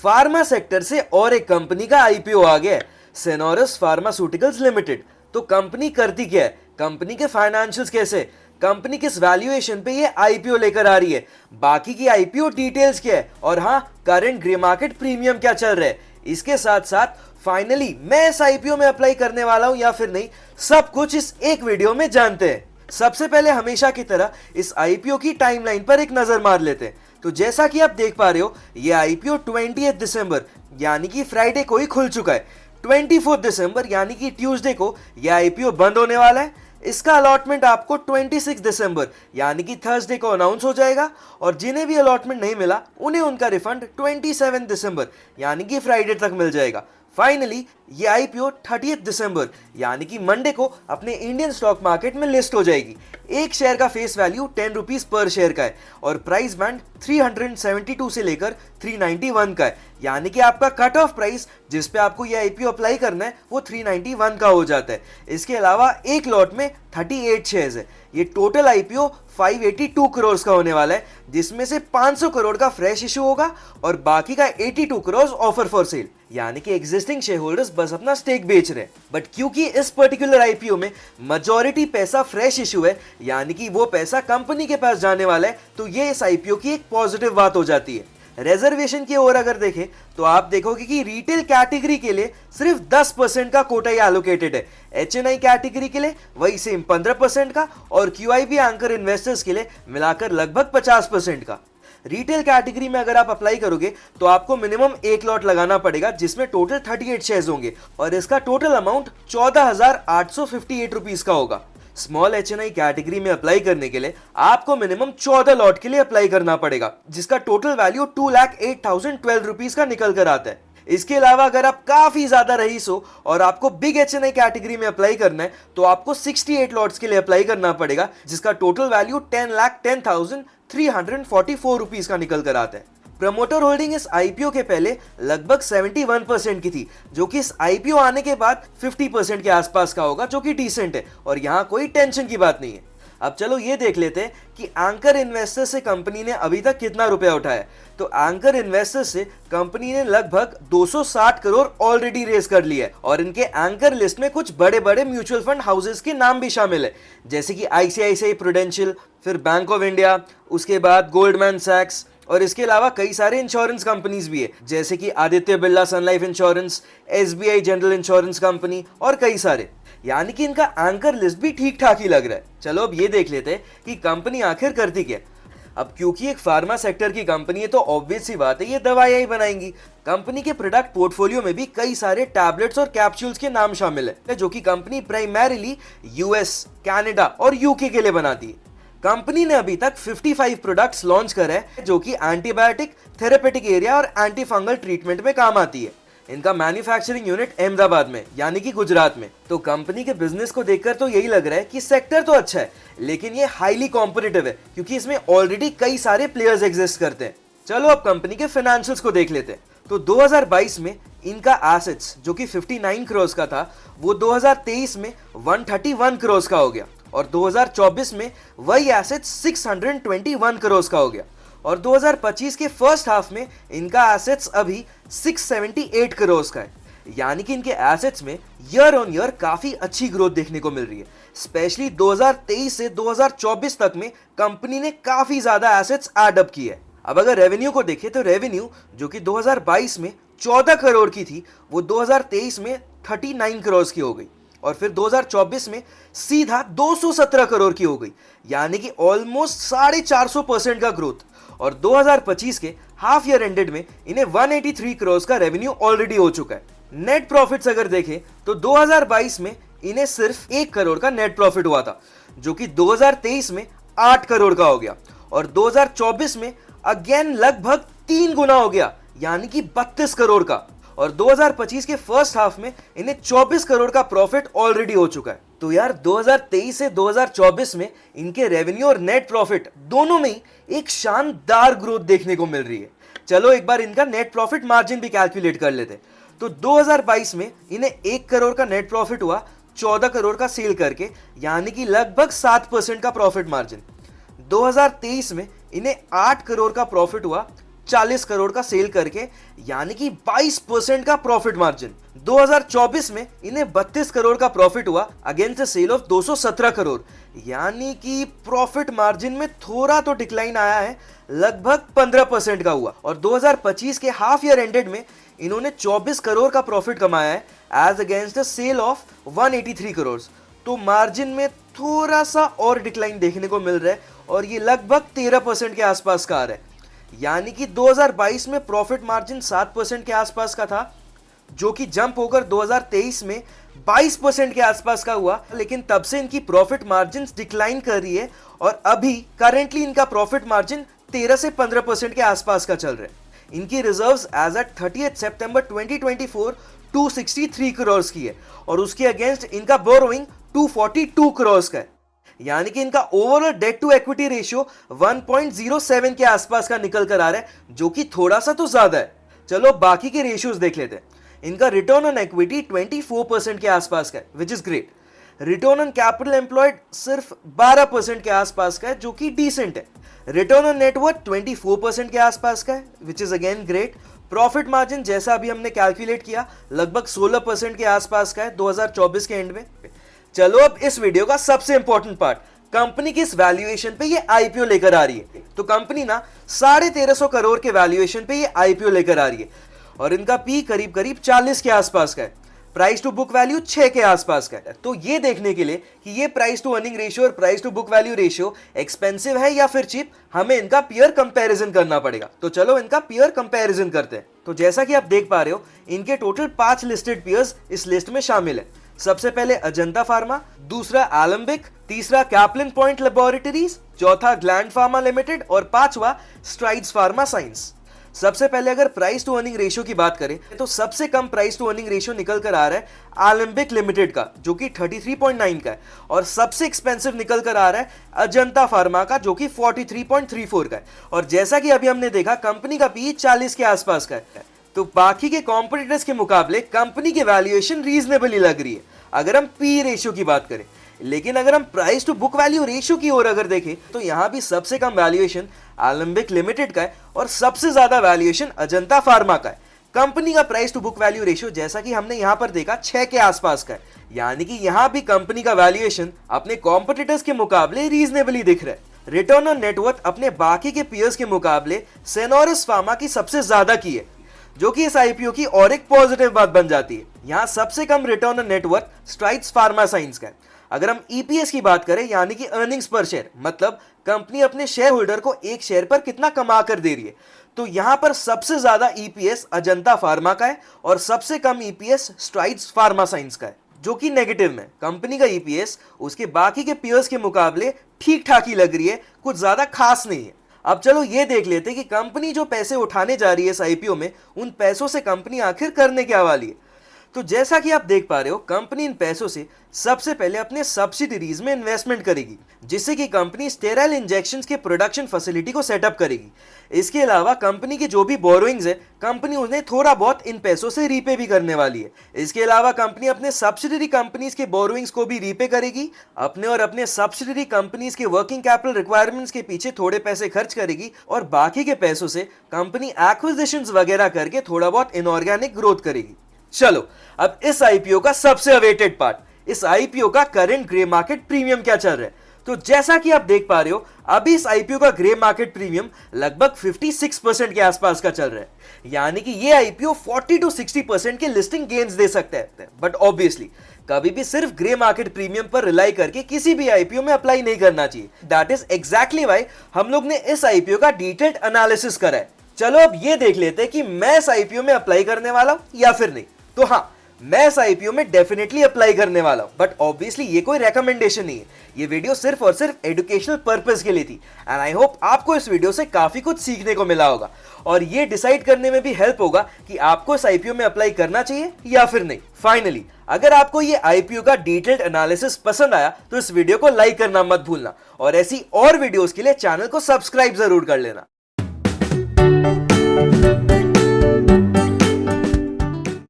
Pharma sector से और एक कंपनी का आईपीओ आ गया है, सेनोरस फार्मास्यूटिकल्स लिमिटेड। तो कंपनी करती क्या है, कंपनी के फाइनेंशियल्स कैसे, कंपनी किस वैल्यूएशन पे ये आईपीओ लेकर आ रही है, बाकी की आईपीओ डिटेल्स क्या है, और हाँ करंट ग्रे मार्केट प्रीमियम क्या चल रहा है, इसके साथ साथ फाइनली मैं इस आईपीओ में अप्लाई करने वाला हूं या फिर नहीं, सब कुछ इस एक वीडियो में जानते हैं। सबसे पहले हमेशा की तरह इस आईपीओ की टाइमलाइन पर एक नजर मार लेते हैं। तो जैसा कि आप देख पा रहे हो, ये आईपीओ 20 दिसंबर यानी कि फ्राइडे को ही खुल चुका है। 24 दिसंबर यानी कि ट्यूसडे को यह आईपीओ बंद होने वाला है। इसका अलॉटमेंट आपको 26 दिसंबर यानी कि थर्सडे को अनाउंस हो जाएगा, और जिन्हें भी अलॉटमेंट नहीं मिला उन्हें उनका रिफंड 27 दिसंबर यानी कि फ्राइडे तक मिल जाएगा। फाइनली ये आईपीओ 30 दिसंबर यानी कि मंडे को अपने इंडियन स्टॉक मार्केट में लिस्ट हो जाएगी। एक शेयर का face value 10 rupees per share का है और प्राइस बैंड 372 से लेकर 391 का है, यानी कि आपका कट ऑफ प्राइस जिस पे आपको ये आईपीओ अप्लाई करना है वो 391 का हो जाता है। इसके अलावा एक लॉट में 38 शेयर्स है। ये टोटल आईपीओ 582 करोड़ का होने वाला है, जिसमें से 500 करोड़ का फ्रेश इशू होगा और बाकी का 82 करोड़ ऑफर फॉर सेल, यानी कि एग्जिस्टिंग शेयर होल्डर्स बस अपना स्टेक बेच रहे हैं। बट क्योंकि इस पर्टिकुलर आईपीओ में मेजॉरिटी पैसा फ्रेश इशू है, यानी कि वो पैसा कंपनी के पास जाने वाला है, तो ये इस आईपीओ की एक पॉजिटिव बात हो जाती है। रिजर्वेशन की ओर अगर देखें तो आप देखोगे कि रिटेल कैटेगरी के लिए सिर्फ 10% का कोटा ही एलोकेटेड है, एचएनआई कैटेगरी के लिए वही सेम 15% का, और क्यूआईबी एंकर इन्वेस्टर्स के लिए मिलाकर लगभग 50% का। रिटेल कैटेगरी में अगर आप अप्लाई करोगे तो आपको मिनिमम एक लॉट लगाना पड़ेगा, जिसमें टोटल 38 शेयर्स होंगे और इसका टोटल अमाउंट 14,858 रुपीज का होगा। स्मॉल एचएनआई कैटेगरी में अप्लाई करने के लिए आपको मिनिमम 14 लॉट के लिए अप्लाई करना पड़ेगा, जिसका टोटल वैल्यू 2,08,012 रुपीज का निकल कर आता है। इसके अलावा अगर आप काफी ज्यादा रईस हो और आपको बिग एचएनआई कैटेगरी में अप्लाई करना है तो आपको 68 लॉट्स के लिए अप्लाई करना पड़ेगा, जिसका टोटल वैल्यू 10,10,344 रुपीज का निकल कर आता है। प्रमोटर होल्डिंग इस आईपीओ के पहले लगभग 71% की थी, जो कि इस आईपीओ आने के बाद 50% के आसपास का होगा, जो कि डिसेंट है और यहां कोई टेंशन की बात नहीं है। अब चलो ये देख लेते हैं कि एंकर इन्वेस्टर से कंपनी ने अभी तक कितना रुपया उठाया। तो एंकर इन्वेस्टर से कंपनी ने लगभग 260 करोड़ ऑलरेडी रेज कर लिया है, और इनके एंकर लिस्ट में कुछ बड़े बड़े म्यूचुअल फंड हाउसेस के नाम भी शामिल है, जैसे कि आईसीआईसीआई प्रूडेंशियल, फिर बैंक ऑफ इंडिया, उसके बाद गोल्डमैन सैक्स, और इसके अलावा कई सारे इंश्योरेंस कंपनीज भी है, जैसे कि Aditya Birla Sun Life insurance, SBI general insurance company और कई सारे। यानी कि इनका एंकर लिस्ट भी ठीक ठाक ही लग रहा है। चलो अब ये देख लेते हैं कि कंपनी आखिर करती क्या। अब क्योंकि एक फार्मा सेक्टर की कंपनी है तो ऑब्वियस सी बात है ये दवाइयां ही बनाएंगी। कंपनी के प्रोडक्ट पोर्टफोलियो में भी कई सारे टैबलेट्स और कैप्सूल्स के नाम शामिल है, जो कि कंपनी प्राइमरीली यूएस, कनाडा और यूके के लिए बनाती है। कंपनी ने अभी तक 55 प्रोडक्ट्स लॉन्च करे हैं, जो कि एंटीबायोटिक, थेरेपेटिक एरिया और एंटी फंगल ट्रीटमेंट में काम आती है। इनका मैन्युफैक्चरिंग यूनिट अहमदाबाद में यानी कि गुजरात में। तो कंपनी के बिजनेस को देखकर तो यही लग रहा है कि सेक्टर तो अच्छा है, लेकिन ये हाईली कॉम्पिटिटिव है, क्योंकि इसमें ऑलरेडी कई सारे प्लेयर्स एग्जिस्ट करते हैं। चलो अब कंपनी के फाइनेंशियल्स को देख लेते हैं। तो 2022 में इनका एसेट्स जो कि 59 करोड़ का था, वो 2023 में 131 करोड़ का हो गया, और 2024 में वही एसेट्स 621 करोड़ का हो गया, और 2025 के फर्स्ट हाफ में इनका एसेट्स अभी 678 करोड़ का है। यानी कि इनके एसेट्स में ईयर ऑन ईयर काफी अच्छी ग्रोथ देखने को मिल रही है। स्पेशली 2023 से 2024 तक में कंपनी ने काफी ज्यादा एसेट्स एड अप किए। अब अगर रेवेन्यू को देखें तो रेवेन्यू जो कि 2022 में 14 करोड़ की थी, वो 2023 में 39 करोड़ की हो गई, और फिर 2024 में सीधा 217 करोड़ की हो गई, यानी कि ऑलमोस्ट 450% का ग्रोथ। और 2025 के हाफ ईयर एंडेड में इन्हें 183 करोड़ का रेवेन्यू ऑलरेडी हो चुका है। नेट प्रॉफिट्स अगर देखें तो 2022 में इन्हें सिर्फ 1 करोड़ का नेट प्रॉफिट हुआ था, जो कि 2023 में 8 करोड़ का हो गया, और 2024 में अगेन लगभग 3 गुना हो गया, यानी कि 32 करोड़ का। और 2025 के फर्स्ट हाफ में इन्हें 24 करोड़ का प्रॉफिट ऑलरेडी हो चुका है। तो यार 2023 से 2024 में इनके रेवेन्यू और नेट प्रॉफिट दोनों में ही एक शानदार ग्रोथ देखने को मिल रही है। चलो एक बार इनका नेट प्रॉफिट मार्जिन भी कैलकुलेट कर लेते। तो 2022 में इन्हें 1 करोड़ का नेट प्रॉफिट हुआ 14 करोड़ का सेल करके, यानी कि लगभग 7% का प्रॉफिट मार्जिन। 2023 में इन्हें 8 करोड़ का प्रॉफिट हुआ 40 करोड़ का सेल करके, यानी कि 22% का प्रॉफिट मार्जिन। 2024 में इन्हें 32 करोड़ का प्रॉफिट हुआ against the sale of 217 crore, यानी कि प्रॉफिट मार्जिन में थोड़ा तो डिक्लाइन आया है, लगभग 15% का हुआ। और 2025 के हाफ ईयर एंडेड में इन्होंने 24 करोड़ का प्रॉफिट कमाया है as against the sale of 183 crore. तो मार्जिन में थोड़ा सा और डिक्लाइन देखने को मिल रहा है और ये लगभग 13% के आसपास का आ रहा है, यानी कि 2022 में प्रॉफिट मार्जिन 7% के आसपास का था, जो कि जंप होकर 2023 में 22% के आसपास का हुआ। लेकिन तब से इनकी प्रॉफिट मार्जिन डिक्लाइन कर रही है और अभी करेंटली इनका प्रॉफिट मार्जिन 13 से 15% के आसपास का चल रहा है। इनकी रिजर्व्स एज एट 30 सितंबर 2024 263 करोड़ की है और उसके अगेंस्ट इनका बोरोइंग 242 करोड़ का है, यानी कि इनका overall debt to equity ratio 1.07 के आसपास का निकल कर आ रहा है, जो कि थोड़ा सा तो ज्यादा है। चलो बाकी के रेशियोज देख लेते हैं। इनका रिटर्न ऑन इक्विटी 24% के आसपास का है, which is great. Return on capital employed सिर्फ 12% के आसपास का है, जो कि डिसेंट है। रिटर्न ऑन नेटवर्थ 24% के आसपास का है, which is again great. Profit margin जैसा अभी हमने कैलकुलेट किया लगभग 16% के आसपास का है 2024 के एंड में। चलो अब इस वीडियो का सबसे इंपॉर्टेंट पार्ट, कंपनी किस वैल्यूएशन पे ये आईपीओ लेकर आ रही है। तो कंपनी ना 1350 करोड़ के वैल्यूएशन पे ये आईपीओ लेकर आ रही है और इनका पी करीब करीब 40 के आसपास का है। प्राइस टू बुक वैल्यू 6 के आसपास का है। तो ये देखने के लिए कि ये प्राइस टू अर्निंग रेशियो और price to book value ratio expensive है या फिर चीप, हमें इनका पीयर कंपैरिजन करना पड़ेगा। तो चलो इनका पीयर कंपैरिजन करते हैं। तो जैसा कि आप देख पा रहे हो, इनके टोटल 5 लिस्टेड पीयर्स इस लिस्ट में शामिल है। सबसे पहले अजंता फार्मा, दूसरा एलेंबिक, तीसरा कैप्लिन पॉइंट लेबोरेटरीज, चौथा ग्लैंड फार्मा लिमिटेड और पांचवा स्ट्राइड्स फार्मा साइंस। सबसे पहले अगर प्राइस टू अर्निंग रेशियो की बात करें तो सबसे कम प्राइस टू अर्निंग रेशियो निकल कर आ रहा है एलेंबिक लिमिटेड का, जो कि 33.9 का है, और सबसे एक्सपेंसिव निकल कर आ रहा है अजंता फार्मा का, जो कि 43.34 का है। और जैसा कि अभी हमने देखा, कंपनी का पी 40 के आसपास का है। तो बाकी के कॉम्पिटिटर्स के मुकाबले कंपनी की वैल्यूएशन रीजनेबली लग रही है अगर हम पी रेशियो की बात करें। लेकिन अगर हम price to book value ratio की ओर अगर देखें तो यहां भी सबसे कम वैल्यूएशन एलेंबिक लिमिटेड का है और सबसे ज्यादा वैल्यूएशन अजंता फार्मा का है। कंपनी का price to book value ratio जैसा कि हमने यहां पर देखा 6 के आसपास का है, यानी कि यहां भी कंपनी का वैल्यूएशन अपने कॉम्पिटिटर्स के मुकाबले रीजनेबली दिख रहा है। रिटर्न ऑन नेटवर्थ अपने बाकी के पीयर्स के मुकाबले सेनोरिस फार्मा की सबसे ज्यादा की है, जो कि इस आईपीओ की और एक पॉजिटिव बात बन जाती है। यहां सबसे कम return on net worth Strides Pharma Science का है। अगर हम ईपीएस की बात करें, यानी कि अर्निंग्स पर शेयर, मतलब कंपनी अपने शेयर होल्डर को एक शेयर पर कितना कमा कर दे रही है, तो यहां पर सबसे ज्यादा ईपीएस अजंता फार्मा का है और सबसे कम ईपीएस स्ट्राइड्स फार्मा साइंस का है, जो कि नेगेटिव में। कंपनी का ईपीएस उसके बाकी के पीयर्स के मुकाबले ठीक ठाक ही लग रही है, कुछ ज्यादा खास नहीं है। अब चलो ये देख लेते हैं कि कंपनी जो पैसे उठाने जा रही है इस आईपीओ में, उन पैसों से कंपनी आखिर करने क्या वाली है। तो जैसा कि आप देख पा रहे हो, कंपनी इन पैसों से सबसे पहले अपने सब्सिडरीज में इन्वेस्टमेंट करेगी, जिससे कि कंपनी स्टेराइल इंजेक्शंस के प्रोडक्शन फैसिलिटी को सेटअप करेगी। इसके अलावा कंपनी की जो भी बोरोइंग्स है, कंपनी उन्हें थोड़ा बहुत इन पैसों से रीपे भी करने वाली है। इसके अलावा कंपनी अपने सब्सिडरी कंपनीज के बोरोइंग्स को भी रीपे करेगी, अपने और अपने सब्सिडरी कंपनीज के वर्किंग कैपिटल रिक्वायरमेंट्स के पीछे थोड़े पैसे खर्च करेगी और बाकी के पैसों से कंपनी एक्विजिशंस वगैरह करके थोड़ा बहुत इनऑर्गेनिक ग्रोथ करेगी। चलो अब इस आईपीओ का सबसे अवेटेड पार्ट, इस आईपीओ का करंट ग्रे मार्केट प्रीमियम क्या चल रहा है। तो जैसा कि आप देख पा रहे हो, अभी इस आईपीओ का ग्रे मार्केट प्रीमियम लगभग 56% के आसपास का चल रहा है, यानी कि ये आईपीओ 40 to 60% के लिस्टिंग गेन्स दे सकता है। बट ऑब्वियसली कभी भी सिर्फ ग्रे मार्केट प्रीमियम पर रिलाई करके किसी भी आईपीओ में अप्लाई नहीं करना चाहिए। दैट इज एग्जैक्टली व्हाई हम लोग ने इस आईपीओ का डिटेल्ड एनालिसिस करा है। चलो अब ये देख लेते हैं कि मैं इस आईपीओ में अप्लाई करने वाला हूं या फिर नहीं। तो हाँ, मैं इस आईपीओ में डेफिनेटली अप्लाई करने वाला हूं, बट ऑब्वियसली ये कोई रेकमेंडेशन नहीं है। ये वीडियो सिर्फ और सिर्फ एजुकेशनल पर्पस के लिए थी एंड आई होप आपको इस वीडियो से काफी कुछ सीखने को मिला होगा और ये डिसाइड करने में भी हेल्प होगा कि आपको इस आईपीओ में अप्लाई करना चाहिए या फिर नहीं। फाइनली, अगर आपको ये आईपीओ का डिटेल्ड एनालिसिस पसंद आया तो इस वीडियो को लाइक करना मत भूलना और ऐसी और वीडियोस के लिए चैनल को सब्सक्राइब जरूर कर लेना।